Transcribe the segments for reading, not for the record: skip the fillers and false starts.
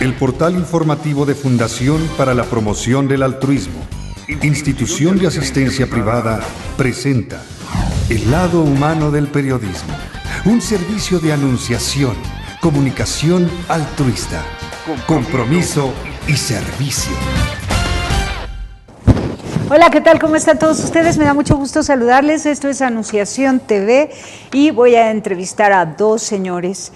El portal informativo de Fundación para la Promoción del Altruismo, institución de asistencia privada, presenta El lado humano del periodismo, un servicio de anunciación, comunicación altruista, compromiso y servicio. Hola, ¿qué tal? ¿Cómo están todos ustedes? Me da mucho gusto saludarles. Esto es Anunciación TV y voy a entrevistar a dos señores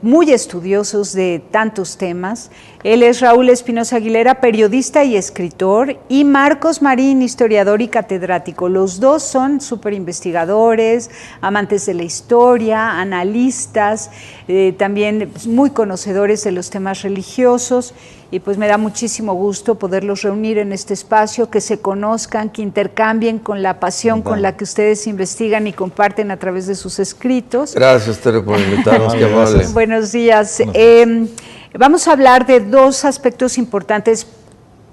muy estudiosos de tantos temas. Él es Raúl Espinosa Aguilera, periodista y escritor, y Marcos Marín, historiador y catedrático. Los dos son súper investigadores, amantes de la historia, analistas, también muy conocedores de los temas religiosos, y pues me da muchísimo gusto poderlos reunir en este espacio, que se conozcan, que intercambien con la pasión con la que ustedes investigan y comparten a través de sus escritos. Gracias, Tere, por invitarnos. Qué amable. Buenos días. Vamos a hablar de dos aspectos importantes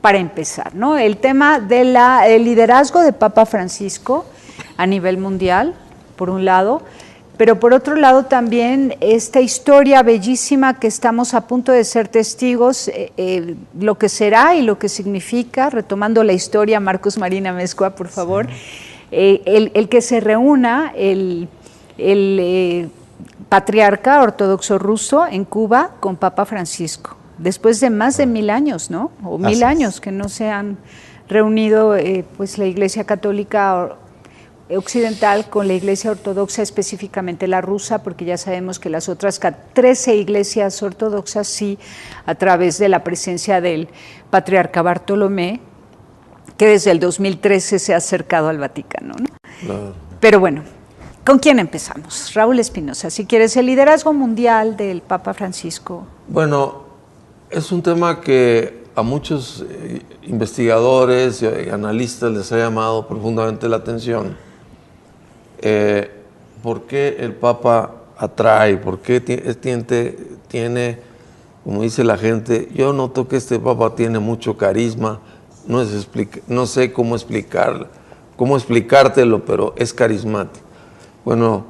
para empezar, ¿no? El tema del liderazgo de Papa Francisco a nivel mundial, por un lado, pero por otro lado también esta historia bellísima que estamos a punto de ser testigos, lo que será y lo que significa, retomando la historia, Marcos Marín Amezcua, por favor, sí. El que se reúna el patriarca ortodoxo ruso en Cuba con Papa Francisco, después de más de 1000 años, ¿no? O 1000 años que no se han reunido pues la Iglesia Católica occidental con la Iglesia Ortodoxa, específicamente la rusa, porque ya sabemos que las otras 13 iglesias ortodoxas sí, a través de la presencia del patriarca Bartolomé, que desde el 2013 se ha acercado al Vaticano, ¿no? Claro. Pero bueno, ¿con quién empezamos? Raúl Espinosa, si quieres, el liderazgo mundial del Papa Francisco. Bueno, es un tema que a muchos investigadores y analistas les ha llamado profundamente la atención. ¿Por qué el Papa atrae? ¿Por qué tiene, como dice la gente, yo noto que este Papa tiene mucho carisma, no sé cómo explicártelo, pero es carismático? Bueno,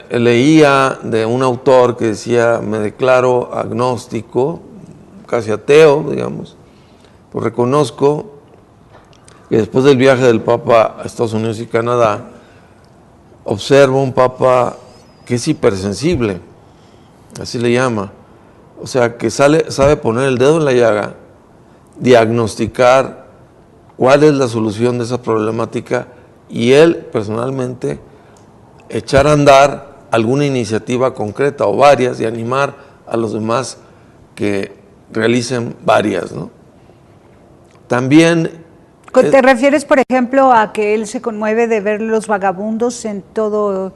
leía de un autor que decía, me declaro agnóstico, casi ateo, digamos, pues reconozco que después del viaje del Papa a Estados Unidos y Canadá, observo un Papa que es hipersensible, así le llama, o sea, que sabe poner el dedo en la llaga, diagnosticar cuál es la solución de esa problemática y él personalmente echar a andar alguna iniciativa concreta o varias y animar a los demás que realicen varias, ¿no? También... ¿Te refieres, por ejemplo, a que él se conmueve de ver los vagabundos en todo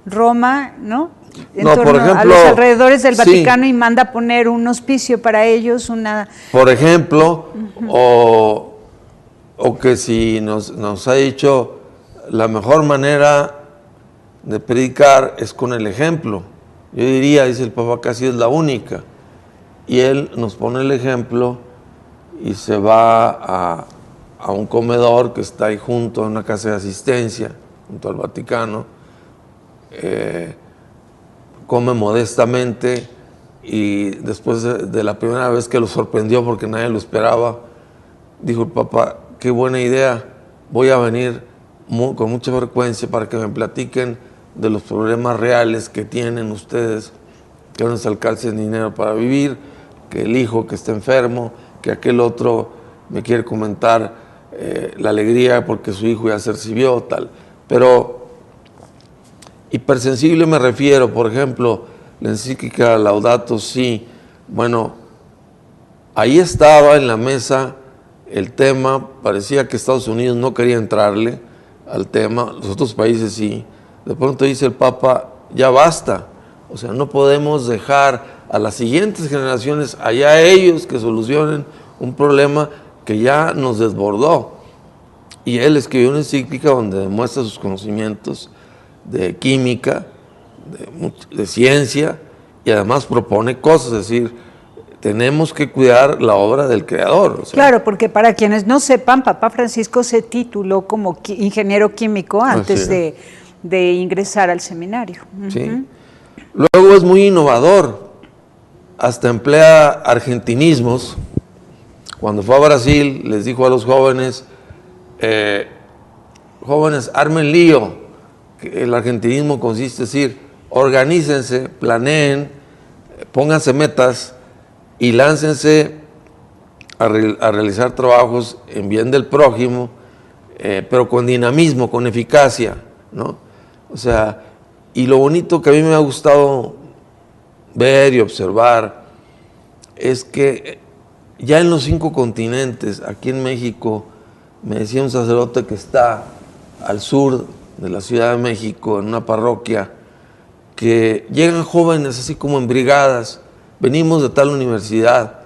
Roma, ¿no? No, por ejemplo, a los alrededores del Vaticano, sí, y manda poner un hospicio para ellos, por ejemplo, o que si nos ha dicho la mejor manera de predicar es con el ejemplo. Yo diría, dice el Papa, casi es la única. Y él nos pone el ejemplo y se va a un comedor que está ahí junto a una casa de asistencia, junto al Vaticano, come modestamente y después de la primera vez que lo sorprendió porque nadie lo esperaba, dijo el Papa, qué buena idea, voy a venir con mucha frecuencia para que me platiquen de los problemas reales que tienen ustedes, que no les alcance dinero para vivir, que el hijo que está enfermo, que aquel otro me quiere comentar la alegría porque su hijo ya se recibió, tal. Pero hipersensible me refiero, por ejemplo, la encíclica Laudato Si, bueno, ahí estaba en la mesa el tema, parecía que Estados Unidos no quería entrarle al tema, los otros países sí. De pronto dice el Papa, ya basta, o sea, no podemos dejar a las siguientes generaciones, allá ellos que solucionen un problema que ya nos desbordó. Y él escribió una encíclica donde demuestra sus conocimientos de química, de ciencia, y además propone cosas, es decir, tenemos que cuidar la obra del Creador. O sea. Claro, porque para quienes no sepan, Papa Francisco se tituló como ingeniero químico antes de ingresar al seminario. Sí. Luego es muy innovador. hasta emplea argentinismos. Cuando fue a Brasil, les dijo a los jóvenes, jóvenes, armen lío. Que el argentinismo consiste en decir, organícense, planeen, pónganse metas y láncense a realizar trabajos en bien del prójimo, pero con dinamismo, con eficacia, ¿no? O sea, y lo bonito que a mí me ha gustado ver y observar es que ya en los 5 continentes, aquí en México, me decía un sacerdote que está al sur de la Ciudad de México, en una parroquia, que llegan jóvenes así como en brigadas, venimos de tal universidad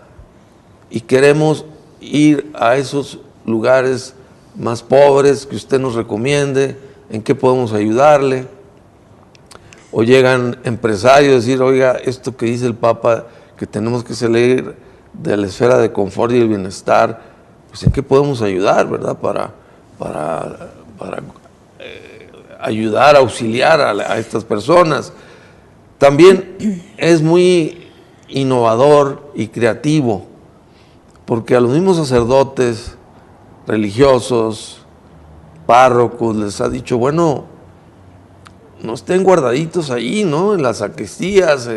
y queremos ir a esos lugares más pobres que usted nos recomiende, en qué podemos ayudarle. O llegan empresarios a decir, oiga, esto que dice el Papa, que tenemos que salir de la esfera de confort y el bienestar, pues en qué podemos ayudar, ¿verdad? Para ayudar, auxiliar a estas personas. También es muy innovador y creativo, porque a los mismos sacerdotes religiosos, párrocos, les ha dicho, bueno, no estén guardaditos ahí, ¿no? En las sacristías,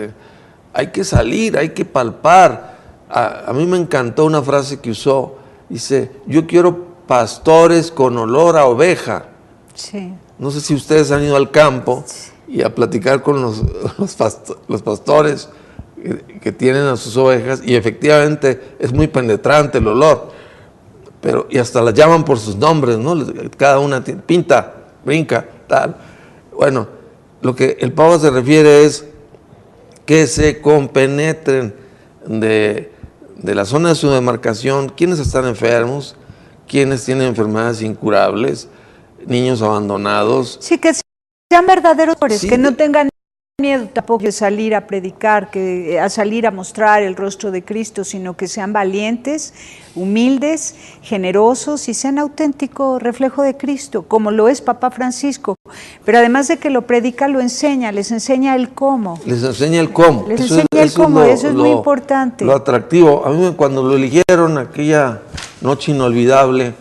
hay que salir, hay que palpar. A mí me encantó una frase que usó, dice, yo quiero pastores con olor a oveja. Sí. No sé si ustedes han ido al campo y a platicar con los pastores que tienen a sus ovejas, y efectivamente es muy penetrante el olor, pero y hasta las llaman por sus nombres, ¿no? Cada una tiene, Pinta, Brinca, tal. Bueno, lo que el Papa se refiere es que se compenetren de la zona de su demarcación, quienes están enfermos, quienes tienen enfermedades incurables, niños abandonados. Sí, que sean verdaderos, Sí, que no tengan miedo tampoco de salir a predicar, a salir a mostrar el rostro de Cristo, sino que sean valientes, humildes, generosos y sean auténtico reflejo de Cristo, como lo es Papa Francisco. Pero además de que lo predica, lo enseña, les enseña el cómo. Les enseña el cómo. Les enseña el cómo, eso es muy importante. Lo atractivo. A mí cuando lo eligieron, aquella noche inolvidable,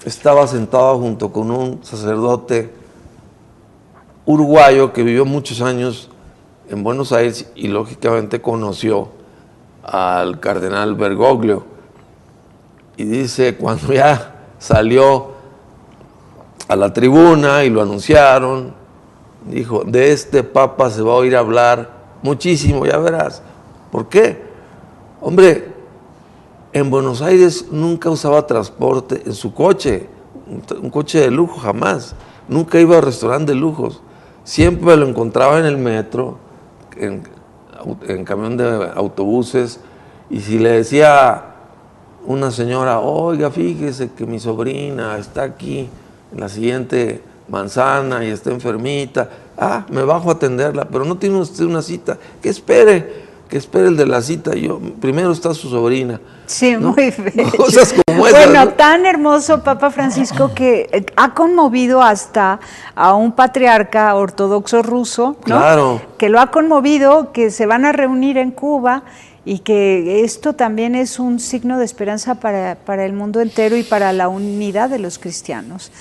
estaba sentado junto con un sacerdote uruguayo que vivió muchos años en Buenos Aires y lógicamente conoció al cardenal Bergoglio. Y dice, cuando ya salió a la tribuna y lo anunciaron, dijo, de este Papa se va a oír hablar muchísimo, ya verás. ¿Por qué? Hombre, en Buenos Aires nunca usaba transporte en su coche, un coche de lujo jamás. Nunca iba a restaurante de lujos. Siempre lo encontraba en el metro, en camión de autobuses, y si le decía una señora, oiga, fíjese que mi sobrina está aquí en la siguiente manzana y está enfermita, me bajo a atenderla, pero no tiene usted una cita, que espere el de la cita, primero está su sobrina. Sí, ¿no? Muy bello. Cosas como esas. Bueno, ¿no? tan hermoso Papa Francisco que ha conmovido hasta a un patriarca ortodoxo ruso, ¿no? Claro. Que lo ha conmovido, que se van a reunir en Cuba y que esto también es un signo de esperanza para el mundo entero y para la unidad de los cristianos.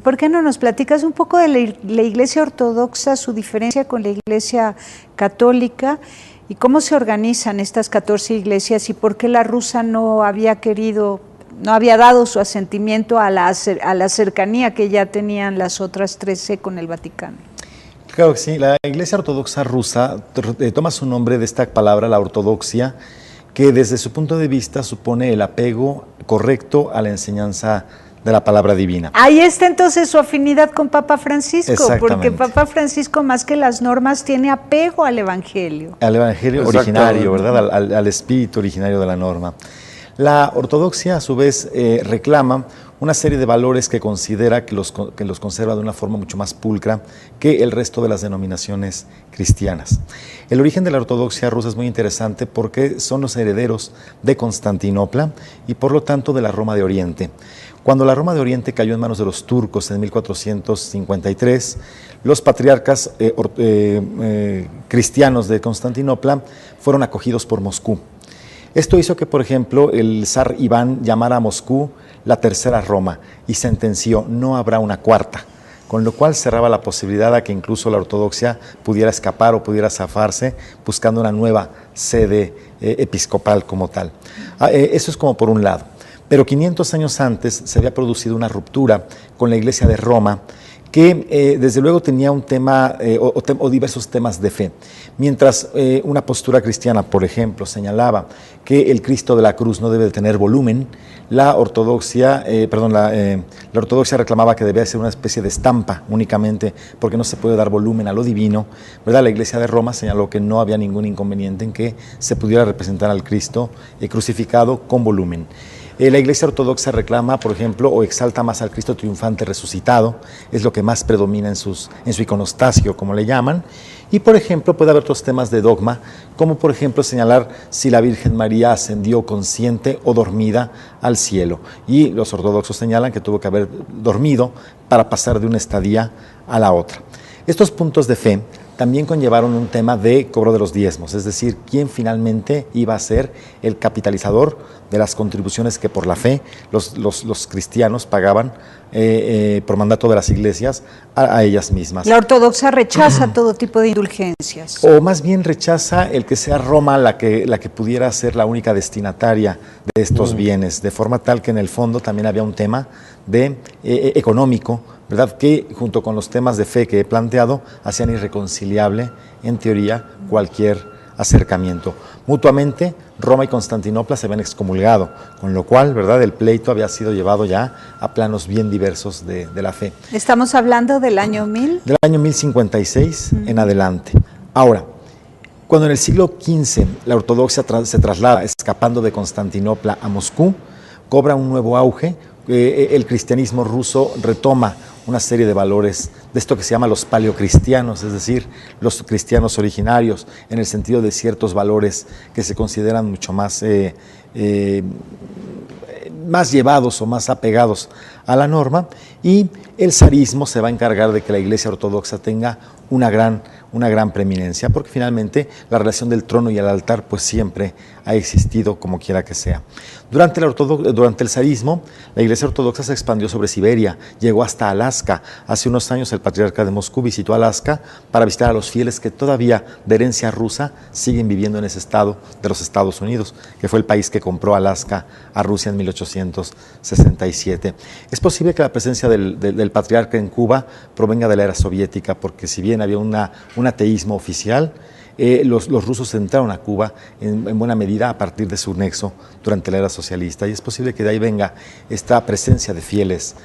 ¿Por qué no nos platicas un poco de la Iglesia ortodoxa, su diferencia con la Iglesia católica? ¿Y cómo se organizan estas 14 iglesias y por qué la rusa no había dado su asentimiento a la cercanía que ya tenían las otras 13 con el Vaticano? Claro que sí, la Iglesia Ortodoxa rusa toma su nombre de esta palabra, la ortodoxia, que desde su punto de vista supone el apego correcto a la enseñanza de la palabra divina. Ahí está entonces su afinidad con Papa Francisco, porque Papa Francisco más que las normas tiene apego al Evangelio. Al Evangelio originario, ¿verdad? Al espíritu originario de la norma. La ortodoxia a su vez reclama una serie de valores que considera que los conserva de una forma mucho más pulcra que el resto de las denominaciones cristianas. El origen de la ortodoxia rusa es muy interesante porque son los herederos de Constantinopla y por lo tanto de la Roma de Oriente. Cuando la Roma de Oriente cayó en manos de los turcos en 1453, los patriarcas cristianos de Constantinopla fueron acogidos por Moscú. Esto hizo que, por ejemplo, el zar Iván llamara a Moscú la tercera Roma y sentenció: no habrá una cuarta, con lo cual cerraba la posibilidad a que incluso la ortodoxia pudiera escapar o pudiera zafarse buscando una nueva sede episcopal como tal. Eso es como por un lado. Pero 500 años antes se había producido una ruptura con la Iglesia de Roma que desde luego tenía un tema o diversos temas de fe. Mientras una postura cristiana, por ejemplo, señalaba que el Cristo de la cruz no debe de tener volumen, la ortodoxia reclamaba que debía ser una especie de estampa únicamente, porque no se puede dar volumen a lo divino, ¿verdad? La Iglesia de Roma señaló que no había ningún inconveniente en que se pudiera representar al Cristo crucificado con volumen. La Iglesia ortodoxa reclama, por ejemplo, o exalta más al Cristo triunfante resucitado, es lo que más predomina en su iconostasio, como le llaman. Y, por ejemplo, puede haber otros temas de dogma, como por ejemplo señalar si la Virgen María ascendió consciente o dormida al cielo. Y los ortodoxos señalan que tuvo que haber dormido para pasar de una estadía a la otra. Estos puntos de fe también conllevaron un tema de cobro de los diezmos, es decir, quién finalmente iba a ser el capitalizador de las contribuciones que por la fe los cristianos pagaban por mandato de las iglesias a ellas mismas. La ortodoxia rechaza todo tipo de indulgencias. O más bien rechaza el que sea Roma la que pudiera ser la única destinataria de estos bienes, de forma tal que en el fondo también había un tema de económico, ¿verdad?, que junto con los temas de fe que he planteado hacían irreconciliable, en teoría, cualquier acercamiento. Mutuamente, Roma y Constantinopla se habían excomulgado, con lo cual, ¿verdad?, el pleito había sido llevado ya a planos bien diversos de la fe. ¿Estamos hablando del año 1000? Del año 1056 en adelante. Ahora, cuando en el siglo XV la ortodoxia se traslada, escapando de Constantinopla a Moscú, cobra un nuevo auge. El cristianismo ruso retoma una serie de valores de esto que se llama los paleocristianos, es decir, los cristianos originarios, en el sentido de ciertos valores que se consideran mucho más llevados o más apegados a la norma, y el zarismo se va a encargar de que la Iglesia ortodoxa tenga una gran preeminencia, porque finalmente la relación del trono y el altar pues siempre ha existido como quiera que sea. Durante el zarismo, la Iglesia ortodoxa se expandió sobre Siberia, llegó hasta Alaska. Hace unos años el patriarca de Moscú visitó Alaska para visitar a los fieles que todavía de herencia rusa siguen viviendo en ese estado de los Estados Unidos, que fue el país que compró Alaska a Rusia en 1867. Es posible que la presencia del patriarca en Cuba provenga de la era soviética, porque si bien había un ateísmo oficial, los rusos entraron a Cuba en buena medida a partir de su nexo durante la era socialista, y es posible que de ahí venga esta presencia de fieles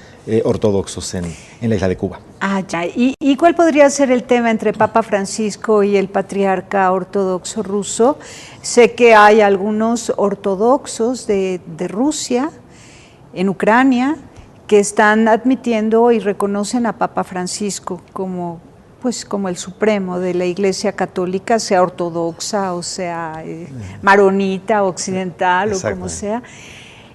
ortodoxos en la isla de Cuba. Ah, ya. ¿Y cuál podría ser el tema entre Papa Francisco y el patriarca ortodoxo ruso? Sé que hay algunos ortodoxos de Rusia, en Ucrania, que están admitiendo y reconocen a Papa Francisco como el supremo de la Iglesia Católica, sea ortodoxa o sea maronita, occidental o como sea,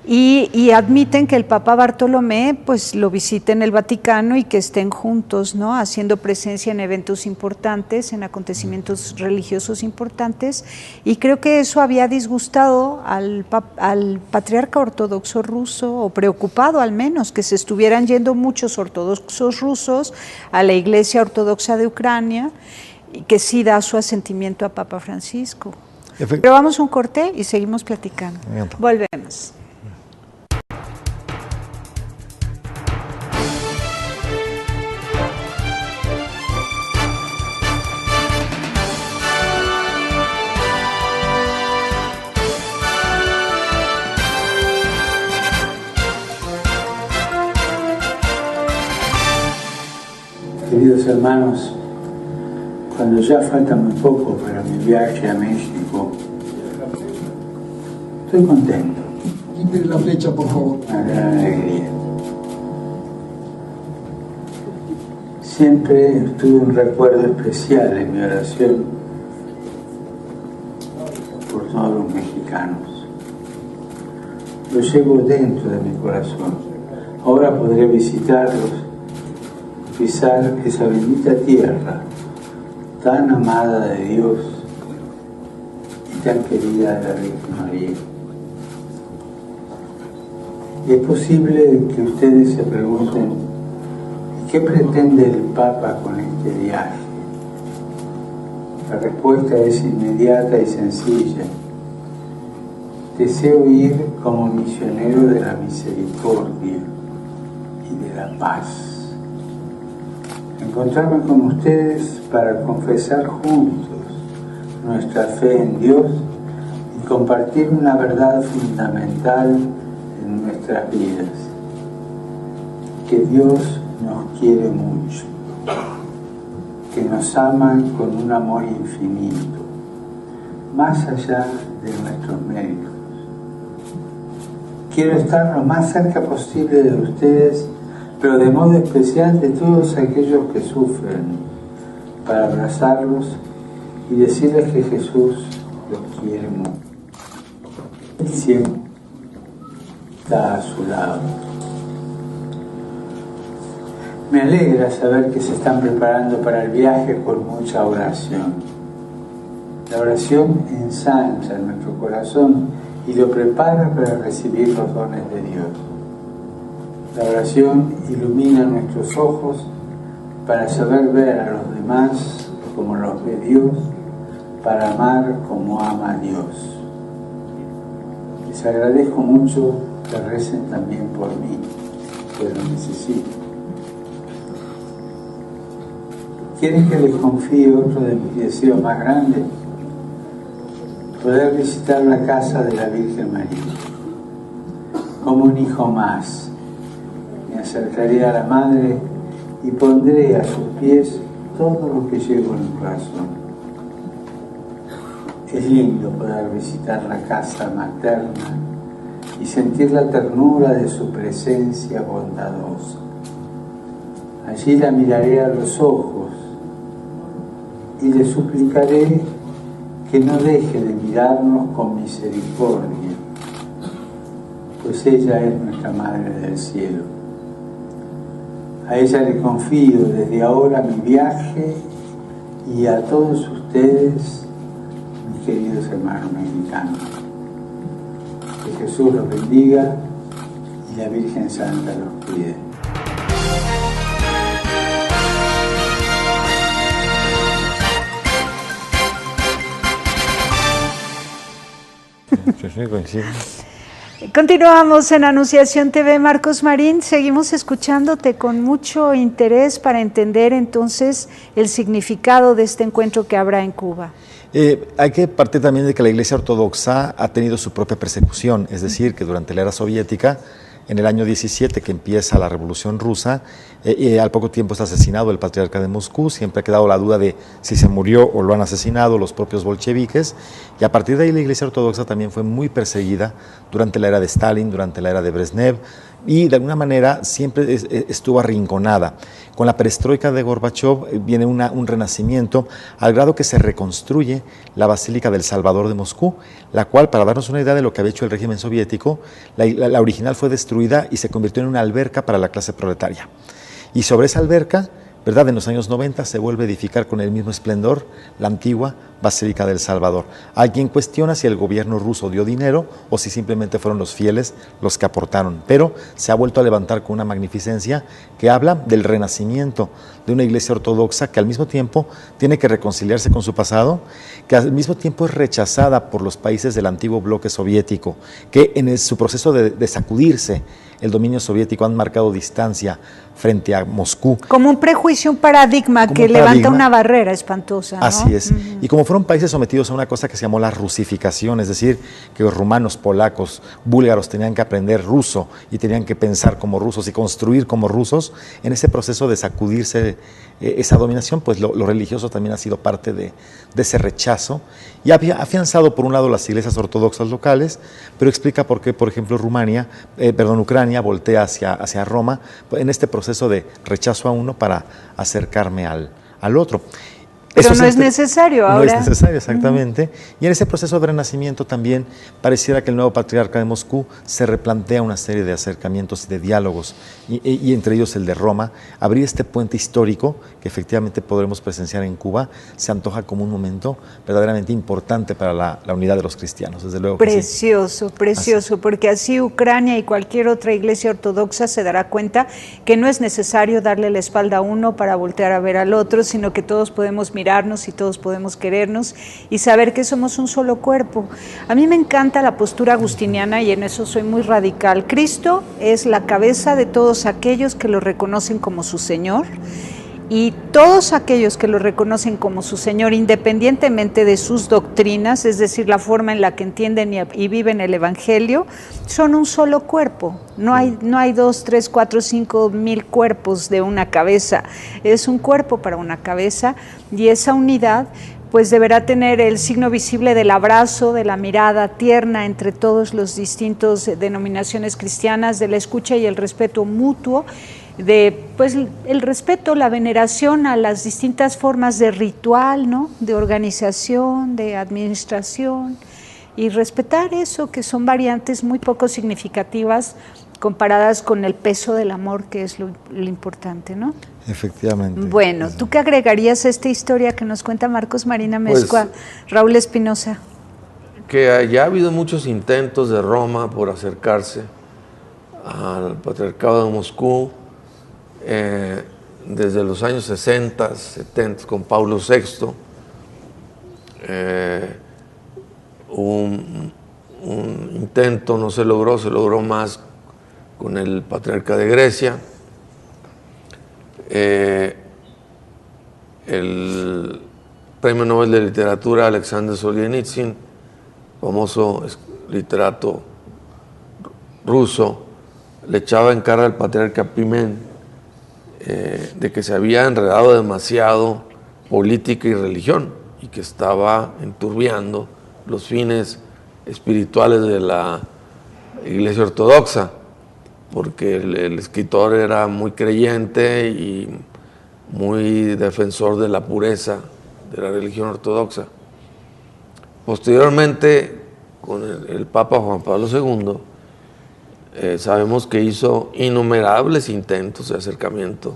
y admiten que el Papa Bartolomé pues lo visite en el Vaticano y que estén juntos, ¿no?, haciendo presencia en eventos importantes, en acontecimientos religiosos importantes, y creo que eso había disgustado al patriarca ortodoxo ruso, o preocupado al menos, que se estuvieran yendo muchos ortodoxos rusos a la Iglesia Ortodoxa de Ucrania, y que sí da su asentimiento a Papa Francisco. Pero vamos a un corte y seguimos platicando. Volvemos. Queridos hermanos, cuando ya falta muy poco para mi viaje a México, estoy contento. Quítale la flecha, por favor. Una gran alegría. Siempre tuve un recuerdo especial en mi oración por todos los mexicanos. Lo llevo dentro de mi corazón. Ahora podré visitarlos, pisar esa bendita tierra tan amada de Dios y tan querida de la Virgen María. Y es posible que ustedes se pregunten, ¿qué pretende el Papa con este viaje? La respuesta es inmediata y sencilla. Deseo ir como misionero de la misericordia y de la paz. Encontrarme con ustedes para confesar juntos nuestra fe en Dios y compartir una verdad fundamental en nuestras vidas. Que Dios nos quiere mucho, que nos ama con un amor infinito, más allá de nuestros méritos. Quiero estar lo más cerca posible de ustedes, pero de modo especial de todos aquellos que sufren, para abrazarlos y decirles que Jesús los quiere mucho. Él siempre está a su lado. Me alegra saber que se están preparando para el viaje con mucha oración. La oración ensancha nuestro corazón y lo prepara para recibir los dones de Dios. La oración ilumina nuestros ojos para saber ver a los demás como los ve Dios, para amar como ama a Dios. Les agradezco mucho que recen también por mí, que lo necesito. ¿Quieren que les confíe otro de mis deseos más grandes? Poder visitar la casa de la Virgen María. Como un hijo más, me acercaré a la Madre y pondré a sus pies todo lo que llevo en el corazón. Es lindo poder visitar la casa materna y sentir la ternura de su presencia bondadosa. Allí la miraré a los ojos y le suplicaré que no deje de mirarnos con misericordia, pues ella es nuestra Madre del Cielo. A ella le confío desde ahora mi viaje y a todos ustedes, mis queridos hermanos mexicanos. Que Jesús los bendiga y la Virgen Santa los cuide. Continuamos en Anunciación TV. Marcos Marín, seguimos escuchándote con mucho interés para entender entonces el significado de este encuentro que habrá en Cuba. Hay que partir también de que la Iglesia Ortodoxa ha tenido su propia persecución, es decir, que durante la era soviética, en el año 17 que empieza la Revolución Rusa, al poco tiempo es asesinado el patriarca de Moscú. Siempre ha quedado la duda de si se murió o lo han asesinado los propios bolcheviques, y a partir de ahí la Iglesia Ortodoxa también fue muy perseguida durante la era de Stalin, durante la era de Brezhnev, y de alguna manera siempre estuvo arrinconada. Con la perestroika de Gorbachev viene un renacimiento, al grado que se reconstruye la Basílica del Salvador de Moscú, la cual, para darnos una idea de lo que había hecho el régimen soviético, la original fue destruida y se convirtió en una alberca para la clase proletaria. Y sobre esa alberca, ¿verdad?, en los años 90 se vuelve a edificar con el mismo esplendor la antigua Basílica del Salvador. Alguien cuestiona si el gobierno ruso dio dinero o si simplemente fueron los fieles los que aportaron, pero se ha vuelto a levantar con una magnificencia que habla del renacimiento de una iglesia ortodoxa que al mismo tiempo tiene que reconciliarse con su pasado, que al mismo tiempo es rechazada por los países del antiguo bloque soviético, que en su proceso de sacudirse el dominio soviético han marcado distancia frente a Moscú. Como un prejuicio, un paradigma que levanta una barrera espantosa, ¿no? Así es. Y como fueron países sometidos a una cosa que se llamó la rusificación, es decir, que los rumanos, polacos, búlgaros tenían que aprender ruso y tenían que pensar como rusos y construir como rusos, en ese proceso de sacudirse esa dominación, pues lo religioso también ha sido parte de ese rechazo, y ha afianzado por un lado las iglesias ortodoxas locales, pero explica por qué, por ejemplo, Ucrania voltea hacia Roma en este proceso de rechazo a uno para acercarme al otro. Pero no es necesario ahora. No es necesario, exactamente. Y en ese proceso de renacimiento también pareciera que el nuevo patriarca de Moscú se replantea una serie de acercamientos y de diálogos, y entre ellos el de Roma. Abrir este puente histórico que efectivamente podremos presenciar en Cuba se antoja como un momento verdaderamente importante para la unidad de los cristianos, desde luego. Precioso, sí. Precioso, porque así Ucrania y cualquier otra iglesia ortodoxa se dará cuenta que no es necesario darle la espalda a uno para voltear a ver al otro, sino que todos podemos mirarnos y todos podemos querernos y saber que somos un solo cuerpo. A mí me encanta la postura agustiniana y en eso soy muy radical. Cristo es la cabeza de todos aquellos que lo reconocen como su Señor, y todos aquellos que lo reconocen como su Señor, independientemente de sus doctrinas, es decir, la forma en la que entienden y viven el Evangelio, son un solo cuerpo. No hay 2, 3, 4, 5 mil cuerpos de una cabeza. Es un cuerpo para una cabeza, y esa unidad pues deberá tener el signo visible del abrazo, de la mirada tierna entre todos los distintos denominaciones cristianas, de la escucha y el respeto mutuo, de pues el respeto, la veneración a las distintas formas de ritual, ¿no? De organización, de administración, y respetar eso, que son variantes muy poco significativas comparadas con el peso del amor, que es lo importante, ¿no? Efectivamente. Bueno, ¿tú qué agregarías a esta historia que nos cuenta Marcos Marina Mezcua, Raúl Espinosa? Que ya ha habido muchos intentos de Roma por acercarse al patriarcado de Moscú, desde los años 60, 70, con Pablo VI. Un intento, no se logró más con el patriarca de Grecia. El premio Nobel de Literatura Alexander Solzhenitsyn, famoso literato ruso, le echaba en cara al patriarca Pimen de que se había enredado demasiado política y religión y que estaba enturbiando los fines espirituales de la Iglesia Ortodoxa, porque el escritor era muy creyente y muy defensor de la pureza de la religión ortodoxa. Posteriormente, con el Papa Juan Pablo II, sabemos que hizo innumerables intentos de acercamiento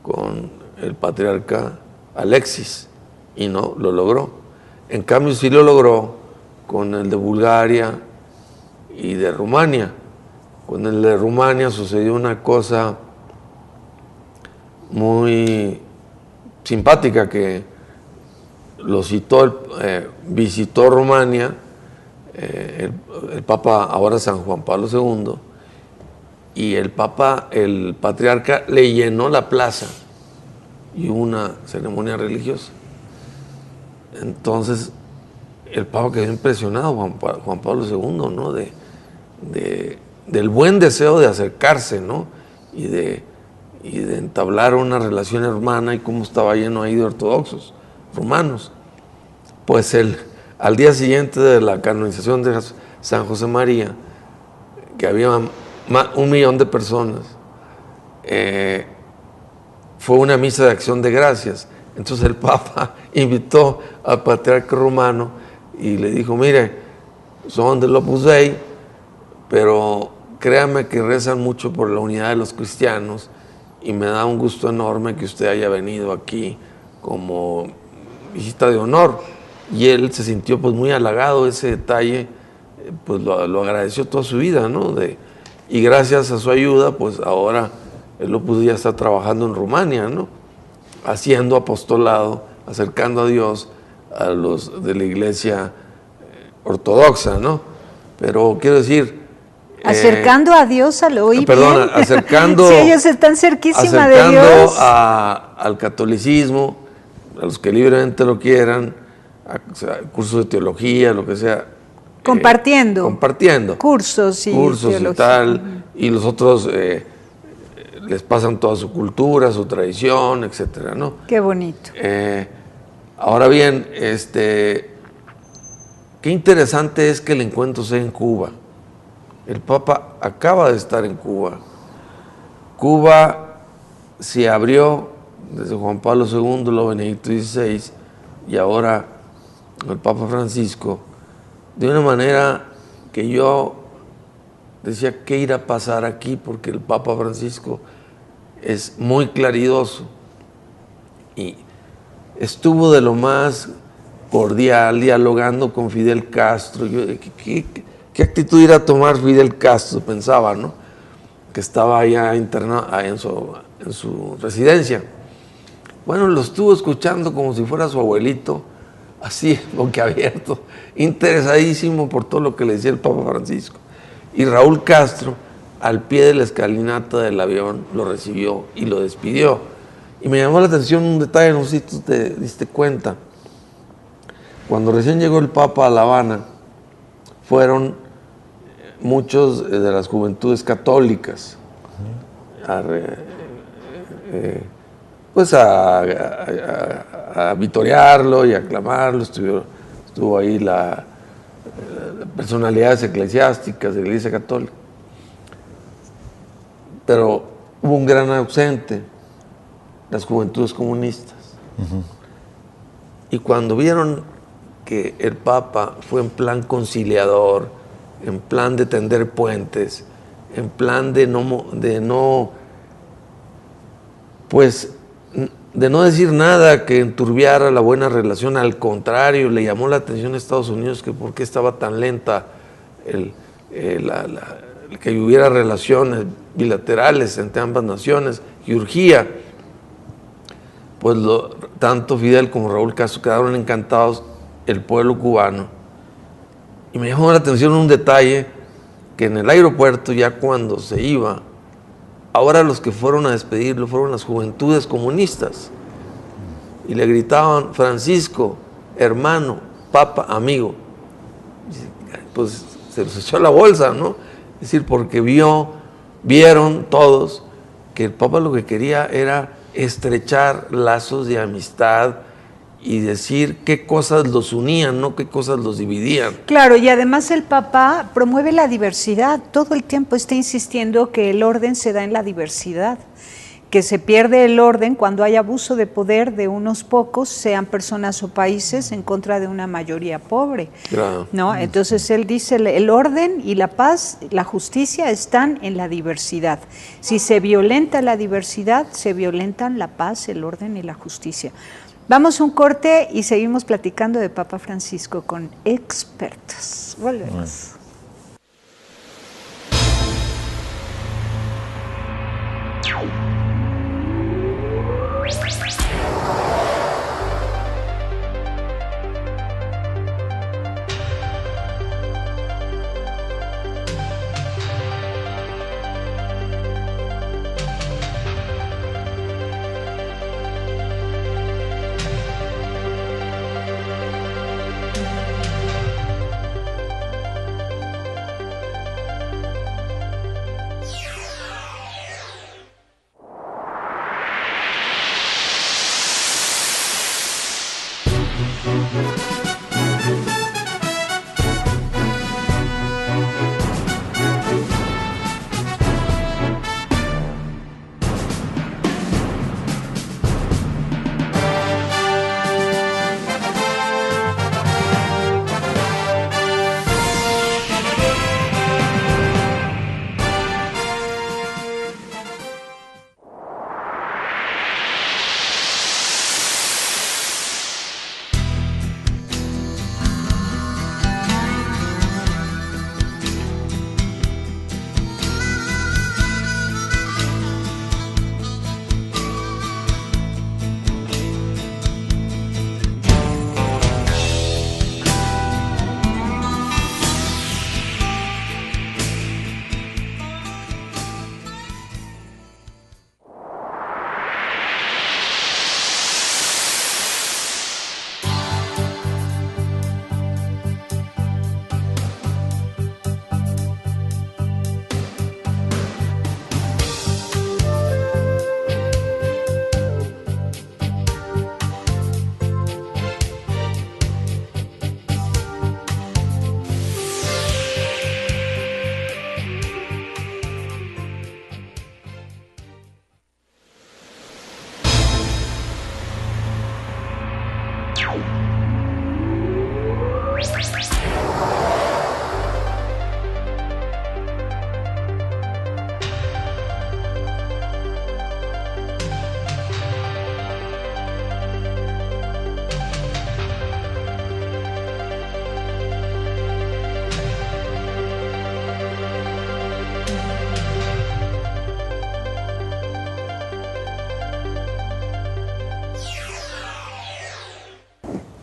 con el patriarca Alexis y no lo logró. En cambio sí lo logró con el de Bulgaria y de Rumania. Con el de Rumania sucedió una cosa muy simpática, que lo citó, visitó Rumania el Papa, ahora San Juan Pablo II, y el patriarca le llenó la plaza y hubo una ceremonia religiosa. Entonces el Papa quedó impresionado, Juan Pablo II, ¿no? Del buen deseo de acercarse, ¿no? y de entablar una relación hermana, y cómo estaba lleno ahí de ortodoxos rumanos. Pues al día siguiente de la canonización de San José María, que había 1 millón de personas, fue una misa de acción de gracias. Entonces el Papa invitó al patriarca rumano y le dijo: mire, son del Opus Dei, pero créame que rezan mucho por la unidad de los cristianos, y me da un gusto enorme que usted haya venido aquí como visita de honor. Y él se sintió pues muy halagado. Ese detalle pues lo agradeció toda su vida, ¿no? Y gracias a su ayuda, pues ahora el Opus Dei ya está trabajando en Rumania, ¿no? Haciendo apostolado, acercando a Dios a los de la iglesia ortodoxa, ¿no? Pero quiero decir, acercando a Dios, al oír. Perdón, acercando. Sí, ellos están cerquísima de Dios. Al catolicismo, a los que libremente lo quieran, cursos de teología, lo que sea. Compartiendo. Compartiendo. Cursos y tal. Y los otros les pasan toda su cultura, su tradición, etcétera, ¿no? Qué bonito. Ahora bien, qué interesante es que el encuentro sea en Cuba. El Papa acaba de estar en Cuba. Cuba se abrió desde Juan Pablo II, luego Benedicto XVI y ahora el Papa Francisco, de una manera que yo decía, ¿qué irá a pasar aquí? Porque el Papa Francisco es muy claridoso y estuvo de lo más cordial dialogando con Fidel Castro. Yo, ¿qué actitud irá a tomar Fidel Castro? Pensaba, ¿no? Que estaba allá internado en su residencia. Bueno, lo estuvo escuchando como si fuera su abuelito, así, boquiabierto, interesadísimo por todo lo que le decía el Papa Francisco. Y Raúl Castro, al pie de la escalinata del avión, lo recibió y lo despidió. Y me llamó la atención un detalle, no sé si tú te diste cuenta. Cuando recién llegó el Papa a La Habana, fueron muchos de las juventudes católicas a vitorearlo y a aclamarlo. Estuvo ahí las personalidades eclesiásticas de la Iglesia Católica. Pero hubo un gran ausente, las juventudes comunistas. Y cuando vieron que el Papa fue en plan conciliador, en plan de tender puentes, en plan de no decir nada que enturbiara la buena relación, al contrario, le llamó la atención a Estados Unidos que por qué estaba tan lenta que hubiera relaciones bilaterales entre ambas naciones, y urgía. Pues tanto Fidel como Raúl Castro quedaron encantados, el pueblo cubano. Y me llamó la atención un detalle, que en el aeropuerto, ya cuando se iba, ahora los que fueron a despedirlo fueron las juventudes comunistas. Y le gritaban, Francisco, hermano, Papa, amigo. Pues se los echó a la bolsa, ¿no? Es decir, porque vieron todos que el Papa lo que quería era estrechar lazos de amistad y decir qué cosas los unían, no qué cosas los dividían. Claro, y además el Papa promueve la diversidad, todo el tiempo está insistiendo que el orden se da en la diversidad, que se pierde el orden cuando hay abuso de poder de unos pocos, sean personas o países, en contra de una mayoría pobre. Claro. ¿No? Entonces él dice, el orden y la paz, la justicia están en la diversidad. Si se violenta la diversidad, se violentan la paz, el orden y la justicia. Vamos a un corte y seguimos platicando de Papa Francisco con expertos. Volvemos.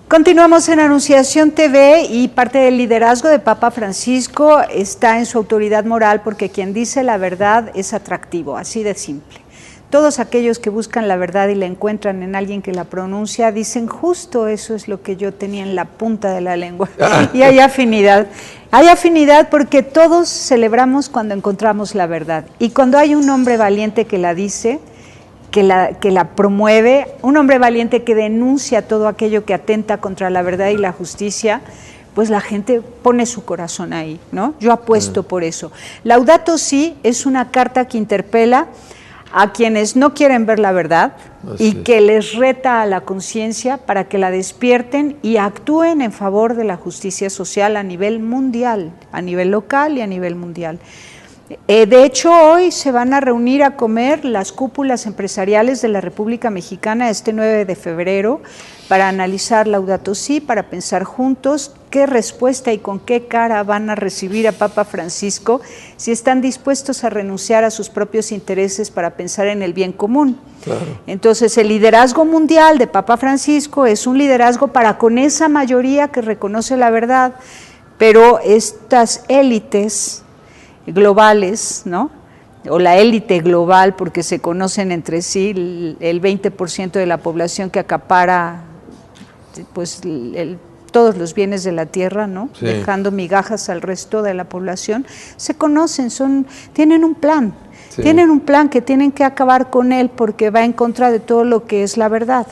Continuamos en Anunciación TV y parte del liderazgo de Papa Francisco está en su autoridad moral porque quien dice la verdad es atractivo, así de simple. Todos aquellos que buscan la verdad y la encuentran en alguien que la pronuncia dicen justo eso es lo que yo tenía en la punta de la lengua. Y hay afinidad. Hay afinidad porque todos celebramos cuando encontramos la verdad y cuando hay un hombre valiente que la dice, que la promueve, un hombre valiente que denuncia todo aquello que atenta contra la verdad y la justicia, pues la gente pone su corazón ahí, ¿no? Yo apuesto por eso. Laudato Si es una carta que interpela a quienes no quieren ver la verdad y que les reta a la conciencia para que la despierten y actúen en favor de la justicia social a nivel mundial, a nivel local y a nivel mundial. De hecho, hoy se van a reunir a comer las cúpulas empresariales de la República Mexicana este 9 de febrero para analizar Laudato Si, para pensar juntos qué respuesta y con qué cara van a recibir a Papa Francisco si están dispuestos a renunciar a sus propios intereses para pensar en el bien común. Claro. Entonces, el liderazgo mundial de Papa Francisco es un liderazgo para con esa mayoría que reconoce la verdad, pero estas élites globales, ¿no? O la élite global, porque se conocen entre sí, el 20% de la población que acapara pues todos los bienes de la tierra, ¿no? Sí. Dejando migajas al resto de la población, se conocen, tienen un plan, tienen un plan que tienen que acabar con él porque va en contra de todo lo que es la verdad.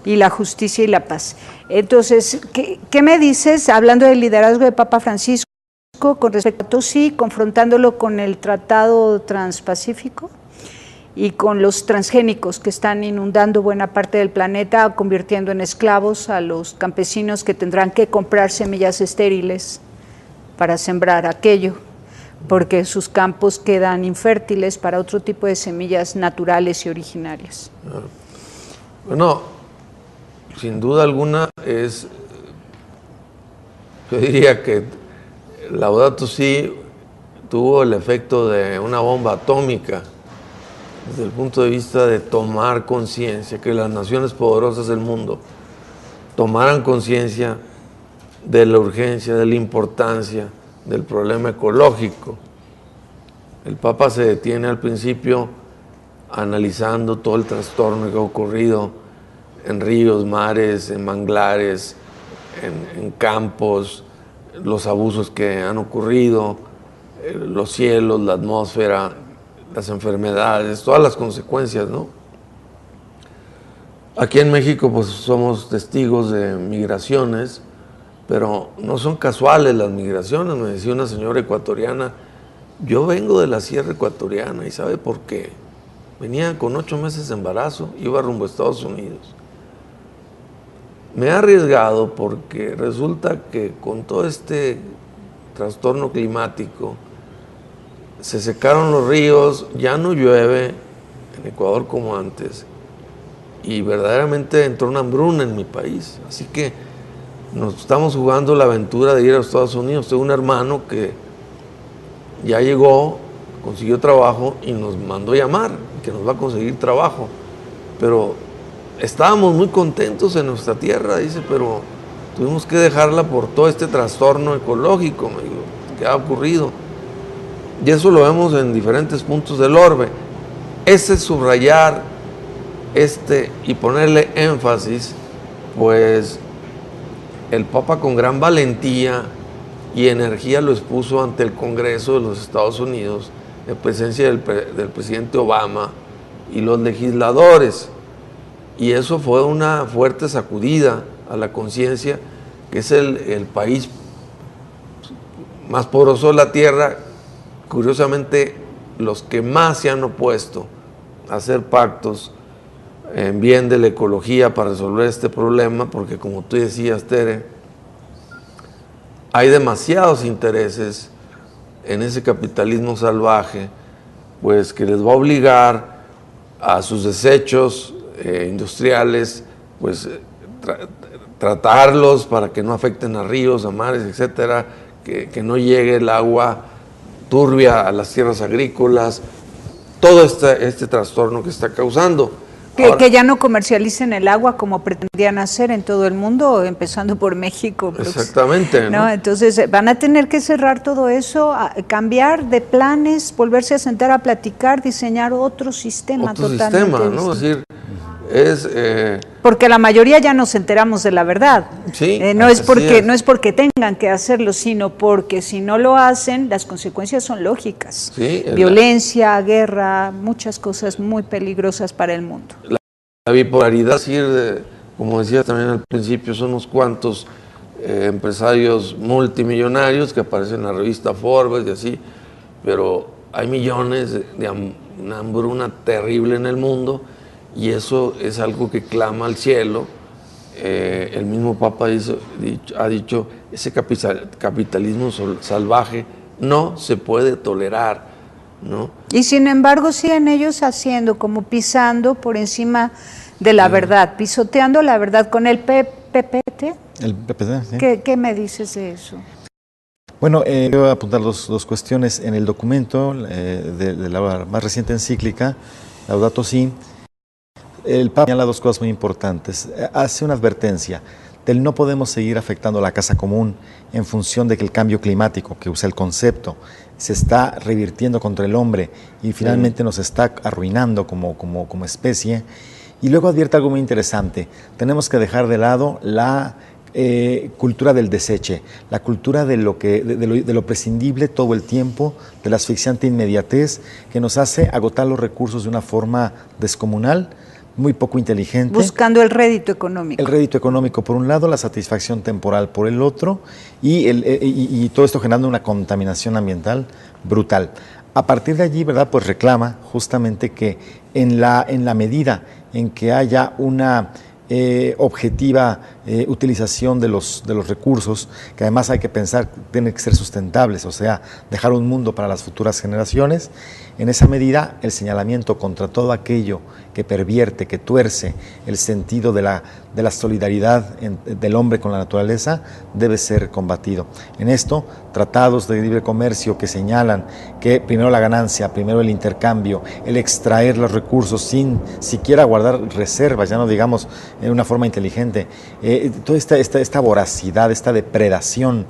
Y la justicia y la paz. Entonces, ¿qué me dices, hablando del liderazgo de Papa Francisco, con respecto a sí, confrontándolo con el Tratado Transpacífico y con los transgénicos que están inundando buena parte del planeta, convirtiendo en esclavos a los campesinos que tendrán que comprar semillas estériles para sembrar aquello, porque sus campos quedan infértiles para otro tipo de semillas naturales y originarias? Bueno, sin duda alguna yo diría que Laudato Si tuvo el efecto de una bomba atómica desde el punto de vista de tomar conciencia, que las naciones poderosas del mundo tomaran conciencia de la urgencia, de la importancia del problema ecológico. El Papa se detiene al principio analizando todo el trastorno que ha ocurrido en ríos, mares, en manglares, en campos, los abusos que han ocurrido, los cielos, la atmósfera, las enfermedades, todas las consecuencias, ¿no? Aquí en México pues somos testigos de migraciones, pero no son casuales las migraciones. Me decía una señora ecuatoriana, yo vengo de la sierra ecuatoriana, ¿y sabe por qué? Venía con 8 meses de embarazo, iba rumbo a Estados Unidos. Me he arriesgado porque resulta que con todo este trastorno climático se secaron los ríos, ya no llueve en Ecuador como antes y verdaderamente entró una hambruna en mi país. Así que nos estamos jugando la aventura de ir a los Estados Unidos. Tengo un hermano que ya llegó, consiguió trabajo y nos mandó llamar, que nos va a conseguir trabajo, pero estábamos muy contentos en nuestra tierra, dice, pero tuvimos que dejarla por todo este trastorno ecológico, me digo, que ha ocurrido. Y eso lo vemos en diferentes puntos del orbe. Ese subrayar y ponerle énfasis, pues el Papa con gran valentía y energía lo expuso ante el Congreso de los Estados Unidos, en presencia del presidente Obama y los legisladores. Y eso fue una fuerte sacudida a la conciencia, que es el país más poroso de la tierra, curiosamente los que más se han opuesto a hacer pactos en bien de la ecología para resolver este problema, porque como tú decías, Tere, hay demasiados intereses en ese capitalismo salvaje, pues que les va a obligar a sus desechos industriales, pues tratarlos para que no afecten a ríos, a mares, etcétera, que no llegue el agua turbia a las tierras agrícolas, todo este trastorno que está causando. Ahora, que ya no comercialicen el agua como pretendían hacer en todo el mundo, empezando por México. Exactamente. ¿No? Entonces van a tener que cerrar todo eso, cambiar de planes, volverse a sentar a platicar, diseñar otro sistema totalmente sistema, distinto. ¿no? Es decir, porque la mayoría ya nos enteramos de la verdad. Sí, no es porque tengan que hacerlo, sino porque si no lo hacen, las consecuencias son lógicas. Sí, violencia, guerra, muchas cosas muy peligrosas para el mundo. La bipolaridad, como decía también al principio, son unos cuantos empresarios multimillonarios que aparecen en la revista Forbes y así, pero hay millones de una hambruna terrible en el mundo. Y eso es algo que clama al cielo. El mismo Papa ha dicho, ese capitalismo salvaje no se puede tolerar, ¿no? Y sin embargo siguen ellos haciendo, como pisando por encima de la verdad, pisoteando la verdad con el PPT. El PPT, sí. ¿Qué me dices de eso? Bueno, voy a apuntar dos cuestiones. En el documento de la más reciente encíclica, Laudato Si', el Papa señala dos cosas muy importantes. Hace una advertencia del no podemos seguir afectando la casa común en función de que el cambio climático, que usa el concepto, se está revirtiendo contra el hombre y finalmente nos está arruinando como especie. Y luego advierte algo muy interesante. Tenemos que dejar de lado la cultura del deseche, la cultura de lo prescindible todo el tiempo, de la asfixiante inmediatez que nos hace agotar los recursos de una forma descomunal, muy poco inteligente. Buscando el rédito económico. El rédito económico por un lado, la satisfacción temporal por el otro y todo esto generando una contaminación ambiental brutal. A partir de allí, ¿verdad? Pues reclama justamente que en la medida en que haya una objetiva utilización de los recursos, que además hay que pensar tienen que ser sustentables, o sea, dejar un mundo para las futuras generaciones. En esa medida, el señalamiento contra todo aquello que pervierte, que tuerce el sentido de la solidaridad del hombre con la naturaleza debe ser combatido. En esto, tratados de libre comercio que señalan que primero la ganancia, primero el intercambio, el extraer los recursos sin siquiera guardar reservas, ya no digamos en una forma inteligente, toda esta voracidad, esta depredación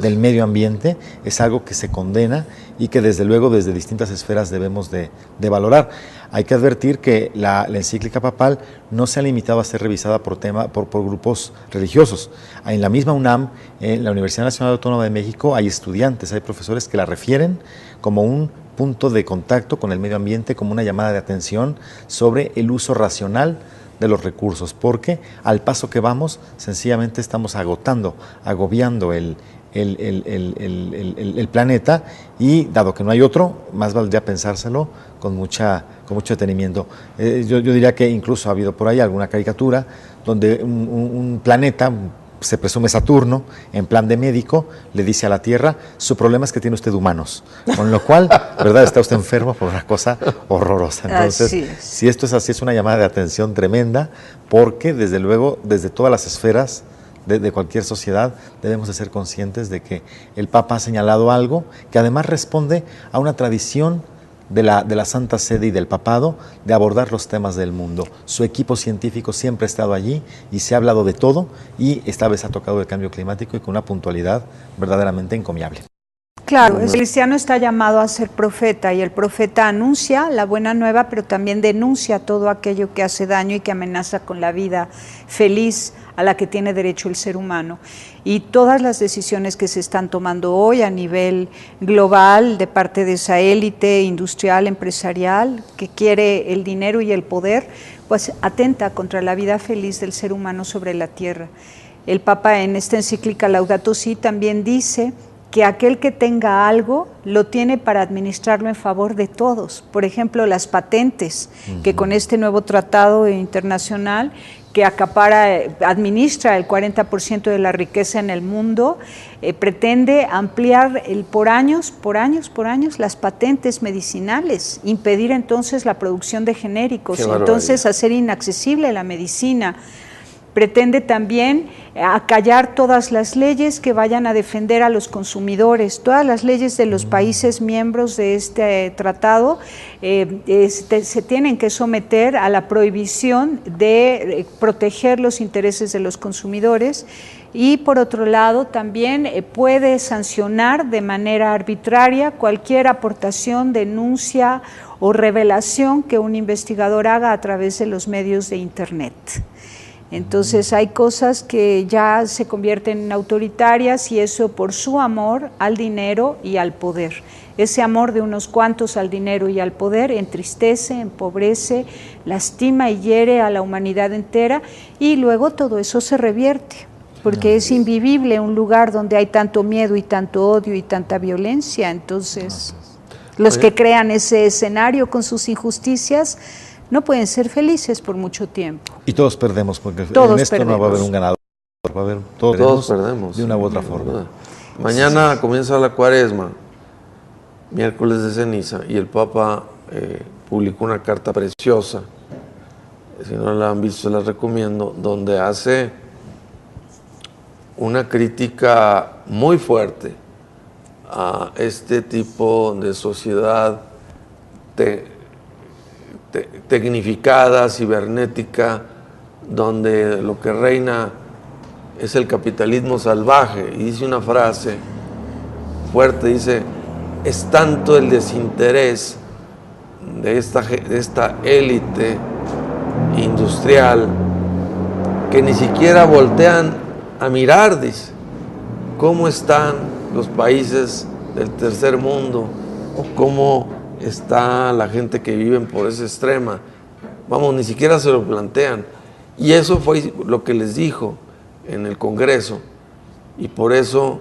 del medio ambiente es algo que se condena y que desde luego desde distintas esferas debemos de valorar. Hay que advertir que la encíclica papal no se ha limitado a ser revisada por grupos religiosos. En la misma UNAM, en la Universidad Nacional Autónoma de México, hay estudiantes, hay profesores que la refieren como un punto de contacto con el medio ambiente, como una llamada de atención sobre el uso racional de los recursos, porque al paso que vamos, sencillamente estamos agobiando el planeta y dado que no hay otro, más valdría pensárselo con mucho detenimiento. Yo diría que incluso ha habido por ahí alguna caricatura donde un planeta, se presume Saturno, en plan de médico, le dice a la Tierra, su problema es que tiene usted humanos, con lo cual, ¿verdad?, está usted enfermo por una cosa horrorosa. Entonces, si esto es así, es una llamada de atención tremenda, porque desde luego, desde todas las esferas de cualquier sociedad, debemos de ser conscientes de que el Papa ha señalado algo que además responde a una tradición de la Santa Sede y del Papado de abordar los temas del mundo. Su equipo científico siempre ha estado allí y se ha hablado de todo, y esta vez ha tocado el cambio climático y con una puntualidad verdaderamente encomiable. Claro, el cristiano está llamado a ser profeta y el profeta anuncia la buena nueva, pero también denuncia todo aquello que hace daño y que amenaza con la vida feliz a la que tiene derecho el ser humano. Y todas las decisiones que se están tomando hoy a nivel global de parte de esa élite industrial, empresarial, que quiere el dinero y el poder, pues atenta contra la vida feliz del ser humano sobre la tierra. El Papa en esta encíclica Laudato Si también dice que aquel que tenga algo lo tiene para administrarlo en favor de todos. Por ejemplo, las patentes, que con este nuevo tratado internacional que administra el 40% de la riqueza en el mundo, pretende ampliar por años las patentes medicinales, impedir entonces la producción de genéricos, entonces hacer inaccesible la medicina. Pretende también acallar todas las leyes que vayan a defender a los consumidores. Todas las leyes de los países miembros de este tratado se tienen que someter a la prohibición de proteger los intereses de los consumidores, y por otro lado también puede sancionar de manera arbitraria cualquier aportación, denuncia o revelación que un investigador haga a través de los medios de Internet. Entonces hay cosas que ya se convierten en autoritarias, y eso por su amor al dinero y al poder. Ese amor de unos cuantos al dinero y al poder entristece, empobrece, lastima y hiere a la humanidad entera, y luego todo eso se revierte, porque es invivible un lugar donde hay tanto miedo y tanto odio y tanta violencia. Entonces los que crean ese escenario con sus injusticias no pueden ser felices por mucho tiempo. Y todos perdemos, porque todos en esto perdemos. no va a haber un ganador, va a haber, todos perdemos de una u otra forma. Mañana comienza la Cuaresma, miércoles de ceniza, y el Papa publicó una carta preciosa, si no la han visto se la recomiendo, donde hace una crítica muy fuerte a este tipo de sociedad tecnificada, cibernética, donde lo que reina es el capitalismo salvaje. Y dice una frase fuerte, dice: es tanto el desinterés de esta élite industrial que ni siquiera voltean a mirar, dice, cómo están los países del tercer mundo o cómo está la gente que vive en pobreza extrema. Vamos, ni siquiera se lo plantean. Y eso fue lo que les dijo en el Congreso, y por eso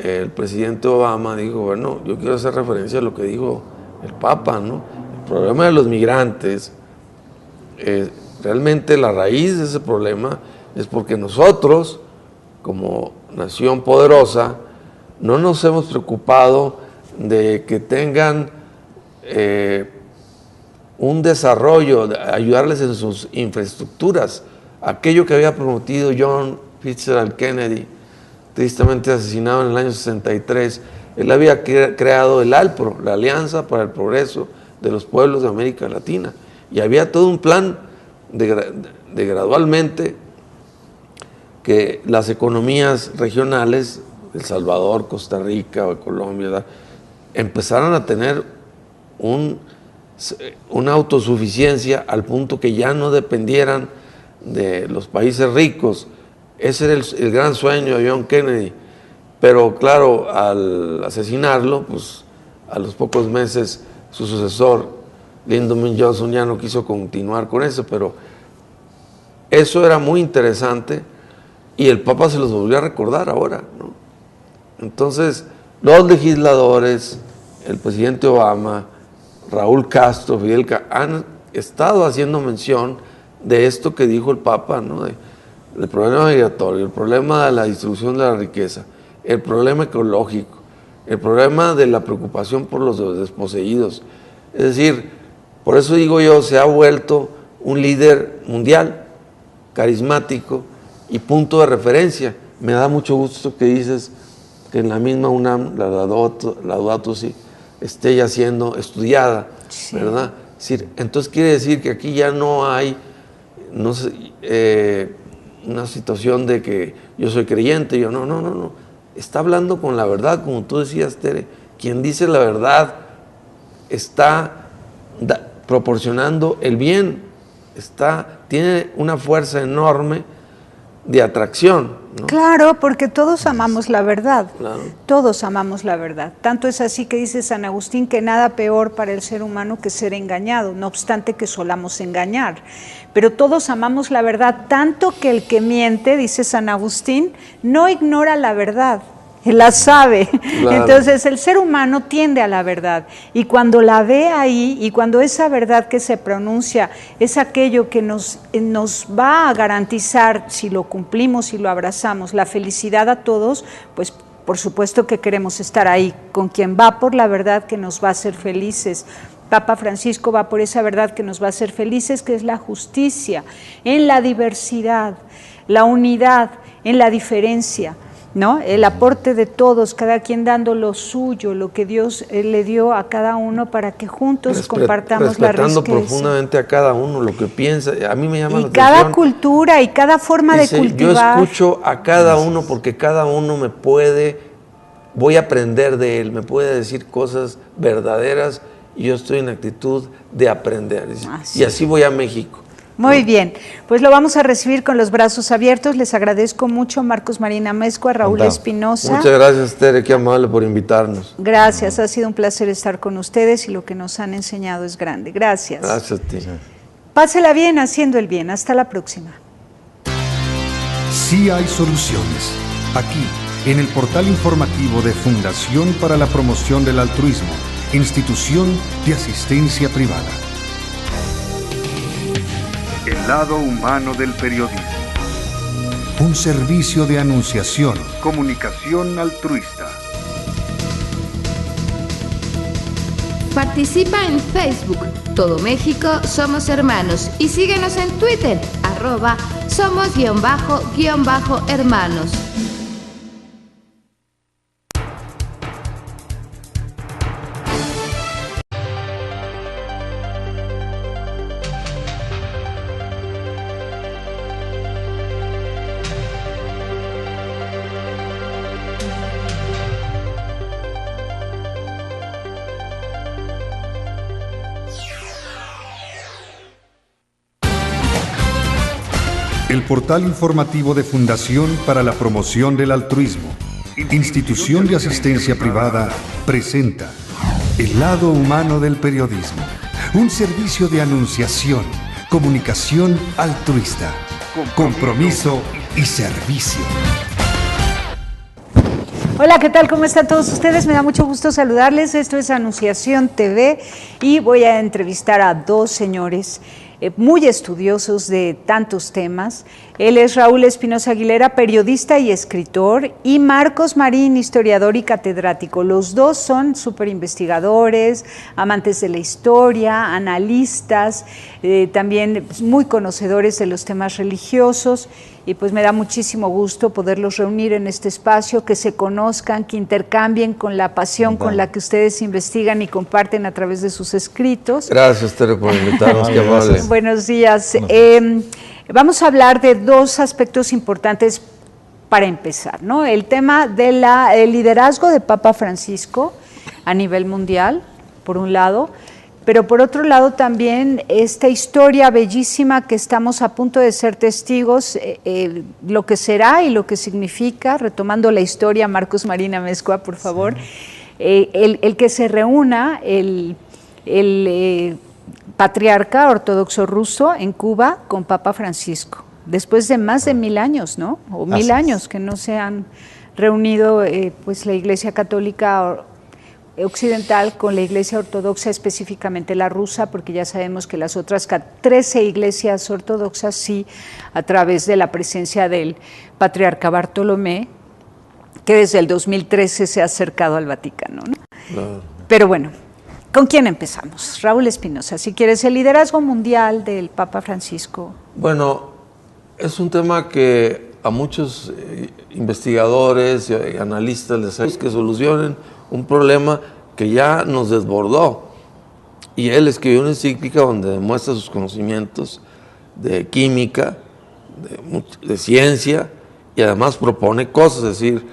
el presidente Obama dijo: bueno, yo quiero hacer referencia a lo que dijo el Papa, ¿no? El problema de los migrantes, realmente la raíz de ese problema es porque nosotros, como nación poderosa, no nos hemos preocupado de que tengan un desarrollo, de ayudarles en sus infraestructuras. Aquello que había prometido John Fitzgerald Kennedy, tristemente asesinado en el año 63, él había creado el ALPRO, la Alianza para el Progreso de los Pueblos de América Latina, y había todo un plan de gradualmente que las economías regionales, El Salvador, Costa Rica o Colombia, ¿verdad?, empezaron a tener una autosuficiencia al punto que ya no dependieran de los países ricos. Ese era el gran sueño de John Kennedy, pero claro, al asesinarlo, pues a los pocos meses su sucesor, Lyndon B. Johnson, ya no quiso continuar con eso, pero eso era muy interesante y el Papa se los volvió a recordar ahora, ¿no? Entonces, los legisladores, el presidente Obama, Raúl Castro, Fidel Castro, han estado haciendo mención de esto que dijo el Papa, ¿no? El problema migratorio, el problema de la distribución de la riqueza, el problema ecológico, el problema de la preocupación por los desposeídos. Es decir, por eso digo yo, se ha vuelto un líder mundial, carismático y punto de referencia. Me da mucho gusto que dices que en la misma UNAM, la Laudato Si, esté ya siendo estudiada, sí, ¿verdad? Es decir, entonces quiere decir que aquí ya no hay una situación de que yo soy creyente, yo no. Está hablando con la verdad, como tú decías, Tere. Quien dice la verdad está proporcionando el bien, tiene una fuerza enorme de atracción, ¿no? Claro, porque todos amamos la verdad, claro. Todos amamos la verdad. Tanto es así que dice San Agustín que nada peor para el ser humano que ser engañado, no obstante que solamos engañar. Pero todos amamos la verdad, tanto que el que miente, dice San Agustín, no ignora la verdad, la sabe. Claro. Entonces el ser humano tiende a la verdad y cuando la ve ahí y cuando esa verdad que se pronuncia es aquello que nos va a garantizar, si lo cumplimos, si lo abrazamos, la felicidad a todos, pues por supuesto que queremos estar ahí con quien va por la verdad que nos va a hacer felices. Papa Francisco va por esa verdad que nos va a hacer felices, que es la justicia, en la diversidad, la unidad, en la diferencia, ¿no? El aporte de todos, cada quien dando lo suyo, lo que Dios le dio a cada uno para que juntos compartamos la riqueza. Respetando profundamente a cada uno lo que piensa. A mí me llama la atención. Y cada cultura y cada forma de cultivar. Yo escucho a cada uno porque cada uno voy a aprender de él, me puede decir cosas verdaderas y yo estoy en actitud de aprender. Y así voy a México. Muy bien, pues lo vamos a recibir con los brazos abiertos. Les agradezco mucho a Marcos Marín Amezcua, a Raúl Espinosa. Muchas gracias, Tere, qué amable por invitarnos. Gracias, ha sido un placer estar con ustedes y lo que nos han enseñado es grande. Gracias. Gracias a ti. Pásela bien haciendo el bien. Hasta la próxima. Sí hay soluciones. Aquí, en el portal informativo de Fundación para la Promoción del Altruismo, Institución de Asistencia Privada. El lado humano del periodismo. Un servicio de anunciación, comunicación altruista. Participa en Facebook, Todo México Somos Hermanos, y síguenos en Twitter, @somos_hermanos. El portal informativo de Fundación para la Promoción del Altruismo, Institución de Asistencia Privada, presenta El lado humano del periodismo. Un servicio de anunciación, comunicación altruista, compromiso y servicio. Hola, ¿qué tal? ¿Cómo están todos ustedes? Me da mucho gusto saludarles. Esto es Anunciación TV y voy a entrevistar a dos señores muy estudiosos de tantos temas. Él es Raúl Espinosa Aguilera, periodista y escritor, y Marcos Marín, historiador y catedrático. Los dos son súper investigadores, amantes de la historia, analistas, también muy conocedores de los temas religiosos, y pues me da muchísimo gusto poderlos reunir en este espacio, que se conozcan, que intercambien con la pasión con la que ustedes investigan y comparten a través de sus escritos. Gracias, Tere, por invitarnos, qué amable. Buenos días. Vamos a hablar de dos aspectos importantes para empezar, ¿no? El tema del liderazgo de Papa Francisco a nivel mundial, por un lado, pero por otro lado también esta historia bellísima que estamos a punto de ser testigos, lo que será y lo que significa, retomando la historia, Marcos Marín Amezcua, por favor, el que se reúna el patriarca ortodoxo ruso en Cuba con Papa Francisco, después de más de 1000 años, ¿no? O 1000 años que no se han reunido pues la Iglesia Católica occidental con la Iglesia Ortodoxa, específicamente la rusa, porque ya sabemos que las otras 13 iglesias ortodoxas sí, a través de la presencia del patriarca Bartolomé, que desde el 2013 se ha acercado al Vaticano, ¿no? Pero bueno, ¿con quién empezamos? Raúl Espinosa, si quieres, el liderazgo mundial del Papa Francisco. Bueno, es un tema que a muchos investigadores y analistas les ayuda que solucionen un problema que ya nos desbordó. Y él escribió una encíclica donde demuestra sus conocimientos de química, de ciencia, y además propone cosas, es decir,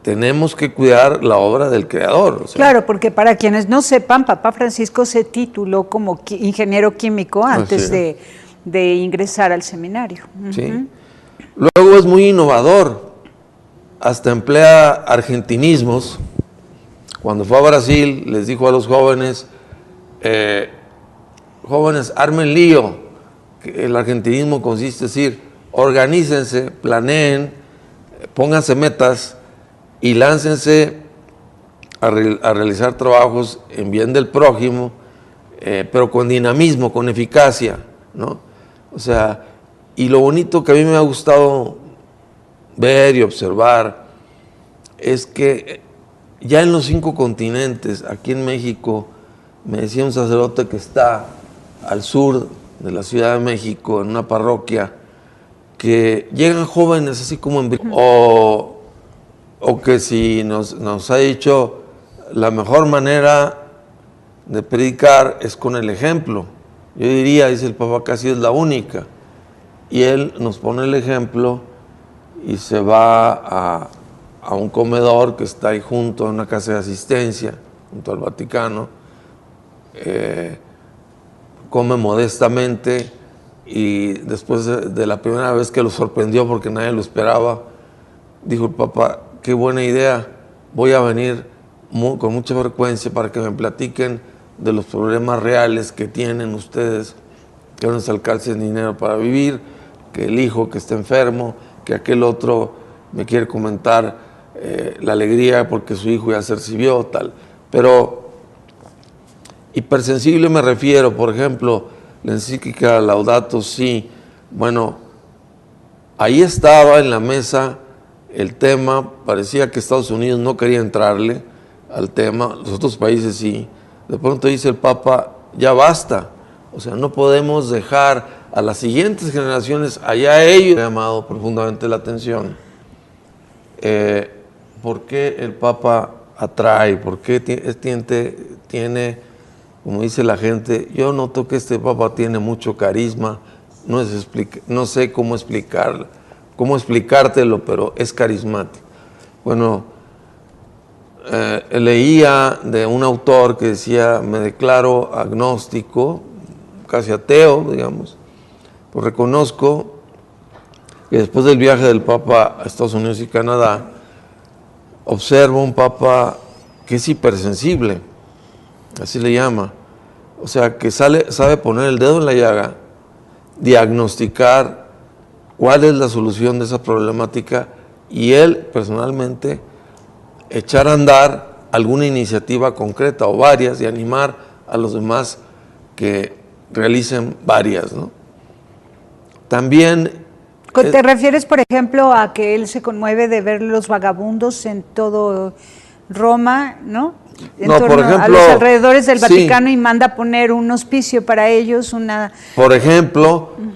tenemos que cuidar la obra del Creador. O sea, claro, porque para quienes no sepan, Papa Francisco se tituló como ingeniero químico antes de ingresar al seminario. Sí. Luego es muy innovador, hasta emplea argentinismos. Cuando fue a Brasil, les dijo a los jóvenes, jóvenes, armen lío. El argentinismo consiste en decir, organícense, planeen, pónganse metas y láncense a realizar trabajos en bien del prójimo, pero con dinamismo, con eficacia, ¿no? O sea, y lo bonito que a mí me ha gustado ver y observar es que ya en los 5 continentes, aquí en México, me decía un sacerdote que está al sur de la Ciudad de México, en una parroquia, que llegan jóvenes así como o que si nos ha dicho la mejor manera de predicar es con el ejemplo. Yo diría, dice el Papa, casi es la única. Y él nos pone el ejemplo y se va a un comedor que está ahí junto a una casa de asistencia, junto al Vaticano, come modestamente y después de la primera vez que lo sorprendió porque nadie lo esperaba, dijo el Papa, qué buena idea, voy a venir con mucha frecuencia para que me platiquen de los problemas reales que tienen ustedes, que no les alcance el dinero para vivir, que el hijo que está enfermo, que aquel otro me quiere comentar la alegría porque su hijo ya se recibió, tal. Pero hipersensible me refiero, por ejemplo, la encíclica Laudato Si, bueno, ahí estaba en la mesa el tema, parecía que Estados Unidos no quería entrarle al tema, los otros países sí. De pronto dice el Papa, ya basta, o sea, no podemos dejar a las siguientes generaciones, allá ellos, me ha llamado profundamente la atención. ¿Por qué el Papa atrae? ¿Por qué tiene, como dice la gente, yo noto que este Papa tiene mucho carisma, no sé cómo explicártelo, pero es carismático? Bueno, leía de un autor que decía, me declaro agnóstico, casi ateo, digamos, pues reconozco que después del viaje del Papa a Estados Unidos y Canadá, observo un Papa que es hipersensible, así le llama, o sea, que sabe poner el dedo en la llaga, diagnosticar cuál es la solución de esa problemática y él personalmente echar a andar alguna iniciativa concreta o varias y animar a los demás que realicen varias, ¿no? También... ¿Te refieres, por ejemplo, a que él se conmueve de ver los vagabundos en todo Roma, ¿no? En no, torno por ejemplo, a los alrededores del Vaticano, sí, y manda a poner un hospicio para ellos, por ejemplo,